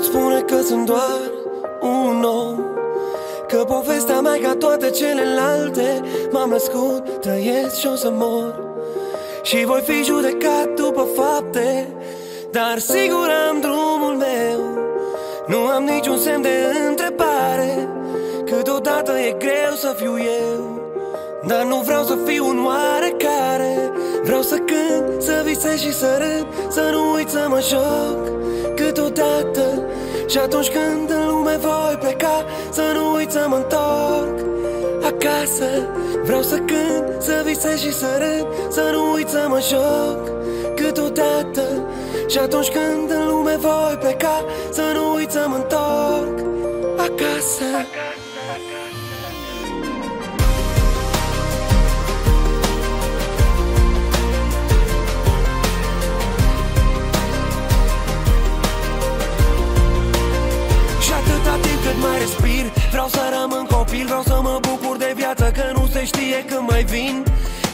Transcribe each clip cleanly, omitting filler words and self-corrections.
pot spune că sunt doar un om, că povestea mea ca toate celelalte. M-am născut, trăiesc și o să mor, și voi fi judecat după fapte, dar sigur am drumul meu. Nu am niciun semn de întrebare, câteodată e greu să fiu eu, dar nu vreau să fiu un oarecare. Vreau să cânt, să visez și să râd, să nu uit să mă joc câteodată. Și atunci când în lume voi pleca, să nu uit să mă întorc acasă. Vreau să cânt, să visez și să râd, să nu uit să mă joc câteodată. Și atunci când în lume voi pleca, să nu uit să mă întorc acasă. Mai respir, vreau să rămân copil, vreau să mă bucur de viață, că nu se știe când mai vin.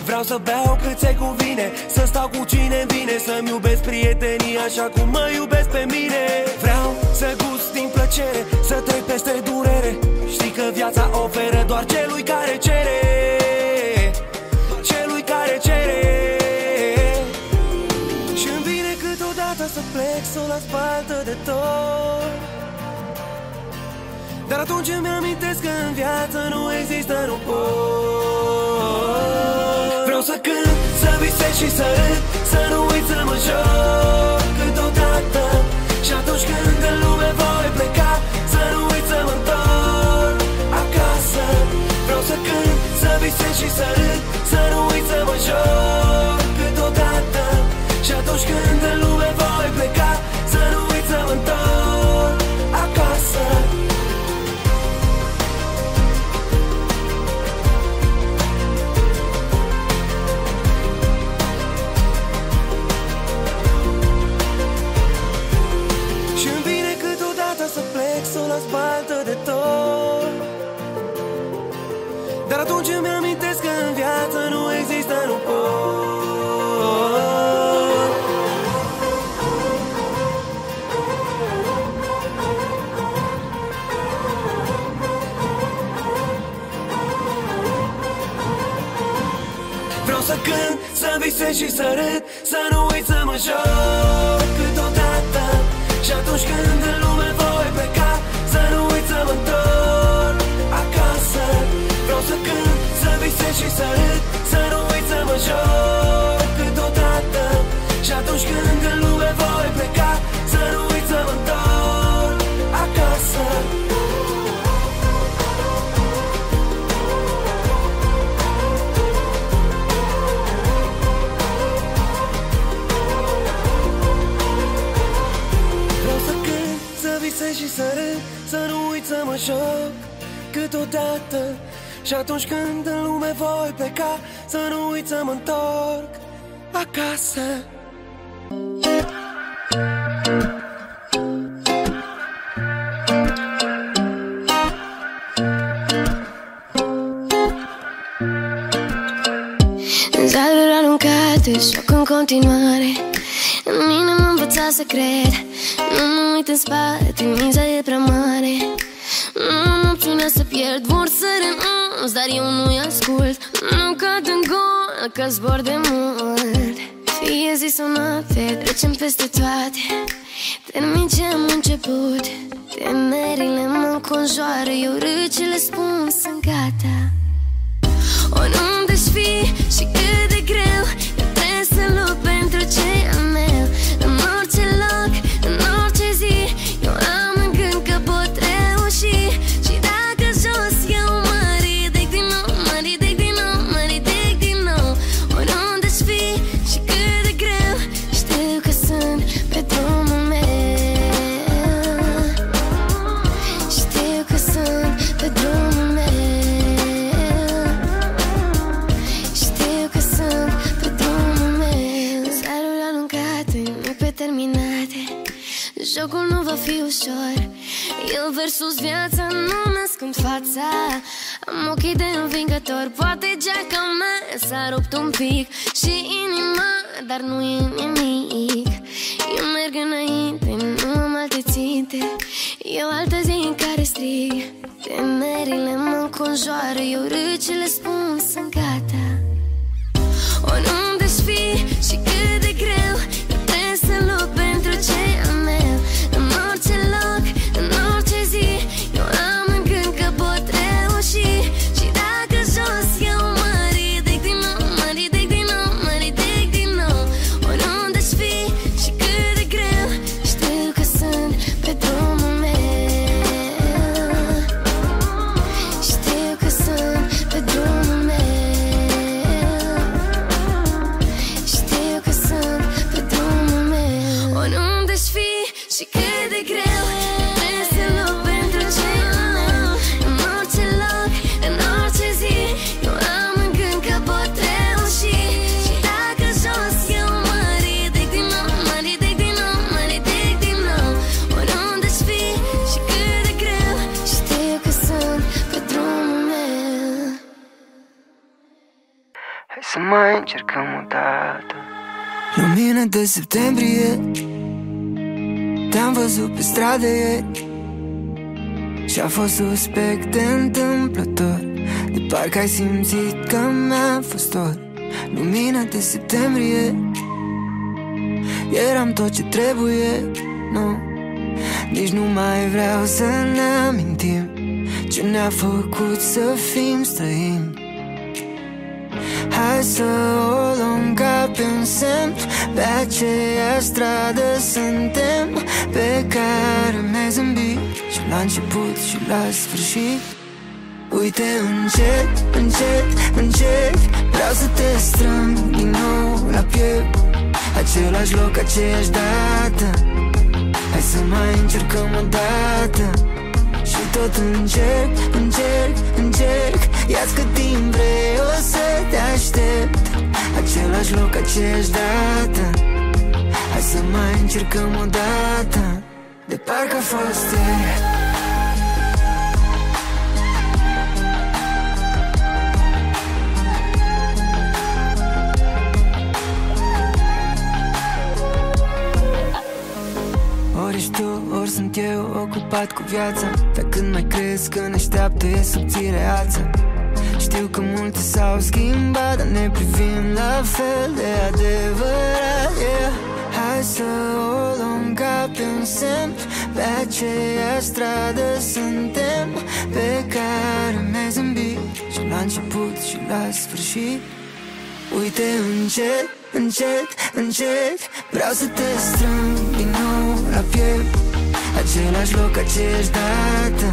Vreau să beau cât se cuvine, să stau cu cine vine, să-mi iubesc prietenii așa cum mă iubesc pe mine. Vreau să gust din plăcere, să trec peste durere. Știi că viața oferă doar celui care cere, celui care cere. Și-mi vine câteodată să plec, să o las baltă de tot, dar atunci îmi amintesc că în viață nu există nu pot. Vreau să cânt, să visez și să râd, să nu uit să mă joc câteodată. Și atunci când în lume voi pleca, să nu uit să mă întorc acasă. Vreau să cânt, să visez și să râd, să nu uit să mă joc câteodată. Și atunci când în lume voi pleca, să nu uit să mă întorc acasă. Să plec, să o las baltă de tot, dar atunci îmi amintesc că în viață nu există nu pot. Vreau să cânt, să visez și să râd, să nu uit să mă joc câteodată. Și atunci când în lume voi pleca, să nu uit să mă întorc acasă. Vreau să cânt, să visez și să râd, să nu uit să mă joc câteodată. Și atunci când în lume voi pleca, să nu uit să mă întorc acasă. Și să râd, să nu uit să mă joc câteodată. Și atunci când în lume voi pleca, să nu uit să mă întorc acasă. Zaruri aruncate, joc în continuare. În mine m-am învățat să cred, nu mă uit în spate, miza e prea mare. Nu am opțiunea să pierd, vor să renunț, dar eu nu-i ascult. Nu cad în gol, că zbor de mult. Fie zi sau noapte, trecem peste toate. Termin ce am început, temerile mă înconjoară, eu râd ce le spun, sunt gata. Oriunde-și fi și cât de greu, eu trebuie să lupt pentru ce e al meu. În orice loc, în orice zi, eu am în gând că pot reuși. Și dacă jos, eu mă ridic din nou, mă ridic din nou, mă ridic din nou. Oriunde-și fi și cât de greu, știu că sunt pe drumul meu. Știu că sunt pe drumul meu. Jocul nu va fi ușor, eu versus viața nu n-ascund fața. Am ochii de învingător, poate geaca mea s-a rupt un pic și inima, dar nu e nimic. Eu merg înainte, nu am alte ținte. simte. E o altă zi în care strig, temerile mă înconjoară, eu râd și le spun sunt gata. Oriunde-aș fi și cât de greu, eu trebuie să lupt pentru ce am meu. În orice loc, în orice zi, eu am în gând că pot reuși. Și dacă jos eu mă ridic din nou, mă ridic din nou, mă ridic din nou. Oriunde-aș fi și cât de greu, știu că sunt pe drumul meu. Știu că sunt pe drumul meu. Știu că sunt pe drumul meu. Oriunde-aș fi și cât de greu, trebuie să lupt pentru ce am eu. În orice loc, în orice zi, eu am în gând că pot reuși. Și dacă jos eu mă ridic din nou, mă ridic din nou, mă ridic din nou. Oriunde-aș fi și cât de greu, știu că sunt pe drumul meu. Hai să mai încercăm o dată. Lumină de septembrie, te-am văzut pe stradă ieri și-a fost suspect de întâmplător, de parcă ai simțit că mi-a fost dor. Lumină de septembrie, eram tot ce trebuie, nu. Nici nu mai vreau să ne amintim ce ne-a făcut să fim străini. Hai să o luăm ca pe un semn, pe aceeași stradă suntem, pe care mi-ai zâmbit și la început și la sfârșit. Uite, încet, încet, încet, vreau să te strâng din nou la piept. Același loc, aceeași dată, hai să mai încercăm o dată. Și tot încerc, încerc, încerc, ia-ți cât timp vrei, o să te aștept. Același loc, aceeași dată, hai să mai încercăm o dată, de parcă a fost ieri. Ori ești tu, ori sunt eu, ocupat cu viața. Dar când mai crezi că ne așteaptă e subțire ața. Știu că multe s-au schimbat, dar ne privim la fel de adevărat, yeah. Hai să o luăm ca pe un semn, pe aceeași stradă suntem, pe care mi-ai zâmbit și la început și la sfârșit. Uite, încet, încet, încet, vreau să te strâng din nou la piept. Același loc, aceeași dată,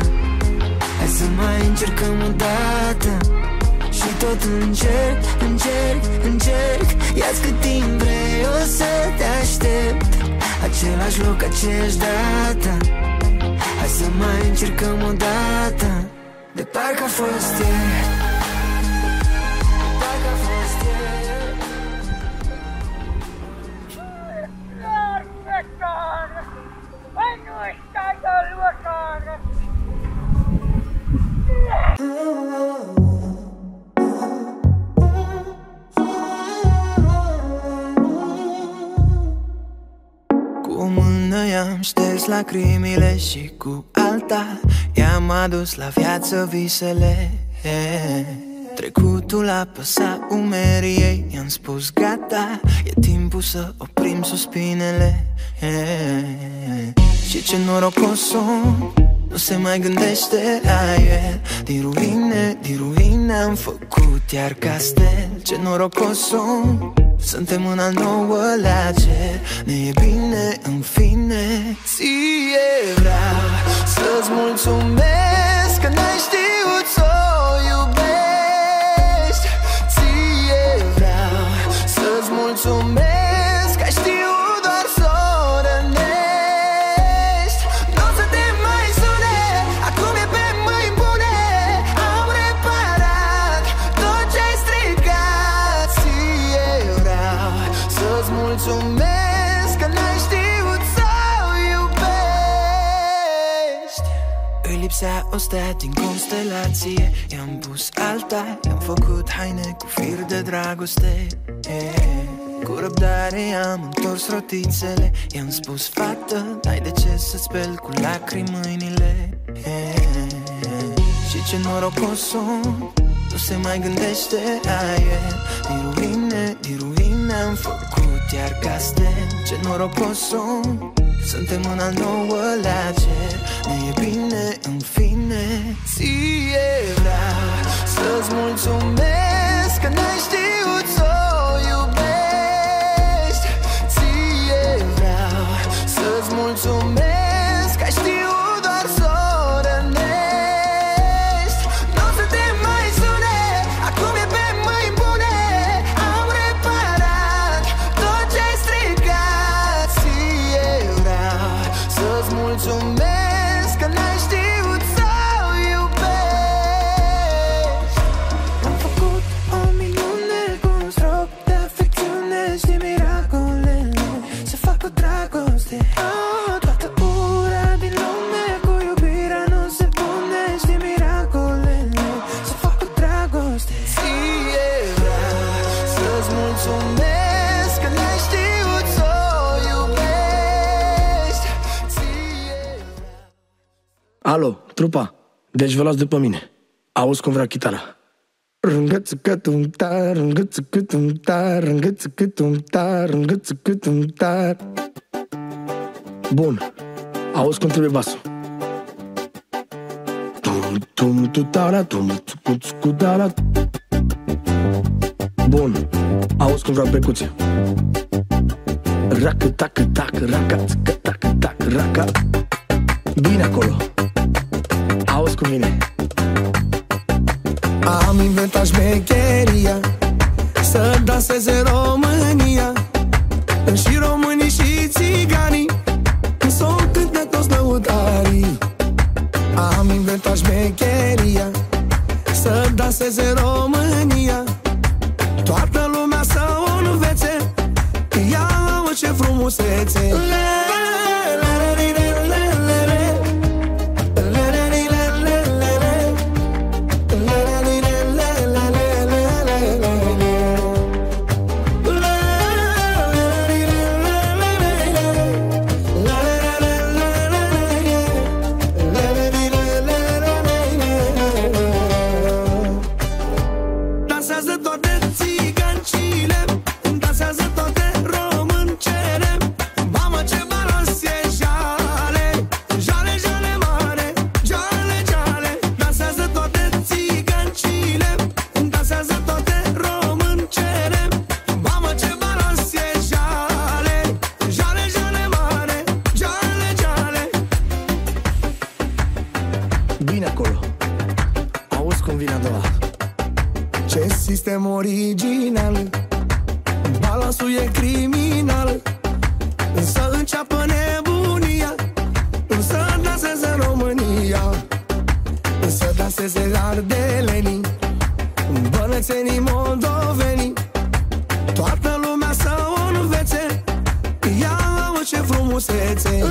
hai să mai încercăm o dată. Și tot încerc, încerc, încerc, ia-ți cât timp vrei, o să te aștept. Același loc, aceeași dată, hai să mai încercăm o dată, de parcă a fost ieri. Cu o mână i-am șters lacrimile și cu alta i-am adus la viață visele. Trecutul apăsa umerii ei, i-am spus gata, e timpul să oprim suspinele. Și ce norocos sunt, nu se mai gândește la el. Din ruine am făcut iar castel. Ce norocos suntem în al 9-lea cer. Ne e bine în fine. Ție vreau să-ți mulțumesc că n-ai știut să o iubești. Ție vreau să-ți mulțumesc că ai știut doar să o rănești. N-o să te mai sune, acum e pe mâini bune. Am reparat tot ce-ai stricat. Ție vreau să-ți mulțumesc că n-ai știut să o iubești. Îi lipsea o stea din constelație, i-am pus alta, i-am făcut haine cu fir de dragoste. Cu răbdare am întors rotițele. I-am spus, fată, n-ai de ce să speli cu lacrimi mâinile. Și ce norocos sunt, nu se mai gândește la el. Din ruine am făcut iar castel. Ce norocos sunt, suntem în al nouălea cer. Ne e bine, în fine. Ție vreau să-ți mulțumesc că n-ai știut să o iubești. Ție vreau să-ți mulțumesc că ai știut doar să o rănești. N-o să te mai sune, acum e pe mâini bune. Am reparat tot ce-ai stricat. Ție vreau să-ți mulțumesc că n-ai știut să o iubești. Am făcut o minune cu un strop de afecțiune și miracolele se fac cu dragoste. Toată ura din lume cu iubirea nu se pune și miracolele se fac cu dragoste. Ție vreau să-ți mulțumesc că n-ai știut să o iubești. Ție vreau. Alo, trupa, deci vă las după mine. Auzi cum vrea chitara. Rângățăcătumtar, rângățăcătumtar, rângățăcătumtar, rângățăcătumtar. Bun, auzi cum trebuie basul. Bun, auzi cum vreau percuția. Racă, tacă, tacă, raca, țăcă, tacă, tacă, raca. Bine acolo. Auzi cum vine. Am inventat șmecheria să danseze România. Și românii și țiganii s-o cântă toți lăutarii. Am inventat șmecheria să danseze România. Toată lumea să o învețe. Ia ce frumusețe. Dansează toate țigancile, dansează toate româncele. Mamă, ce balans e jale, jale, jale mare, jale, jale. Dansează toate țigancile, dansează toate româncele. Mamă, ce balans e jale, jale, jale mare, jale, jale. Bine acolo. Auzi cum vine a doua. Ce sistem original, balansul e criminal. Să înceapă nebunia, să danseze România, să danseze ardelenii, bănățenii, moldovenii. Toată lumea să o învețe. Ia ce frumusețe.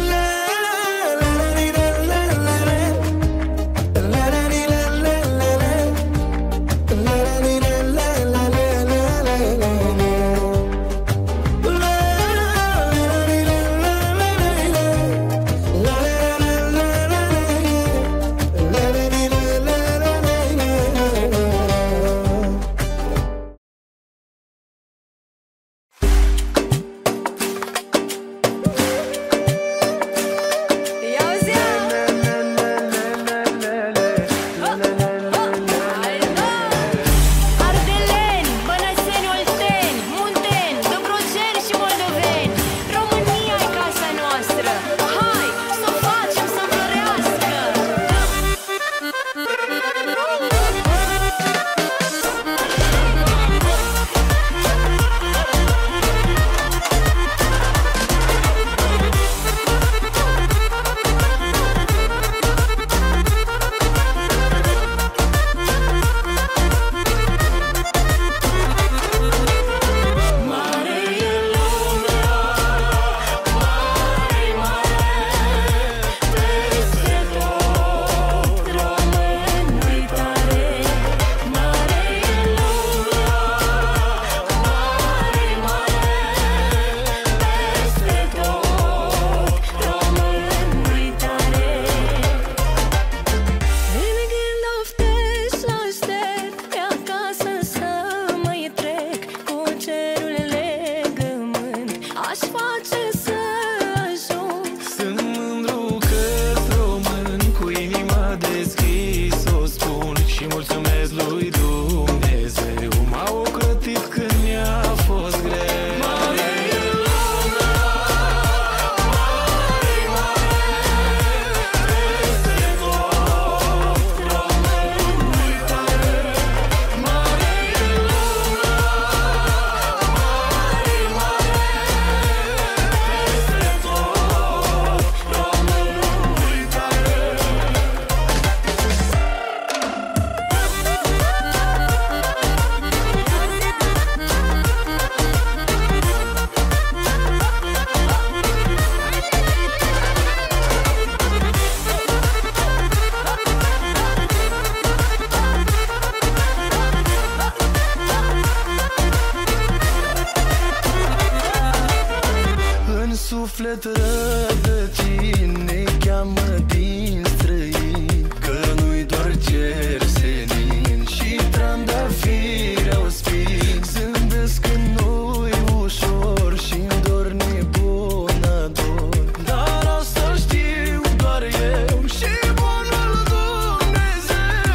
suflet rădăcini ne cheamă din străini, că nu-i doar cer senin și trandafiri au spin. Zâmbesc în nu-i ușor și-mi dor nebun ador, dar asta știu doar eu și bunul Dumnezeu.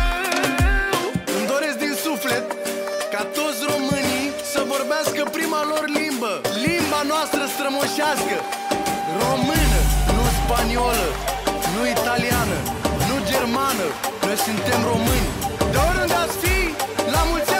Îmi doresc din suflet ca toți românii să vorbească prima lor limbă, limba noastră strămoșească, română, nu spaniolă, nu italiană, nu germană. Noi suntem români, de oriunde ați fi, la mulți ani.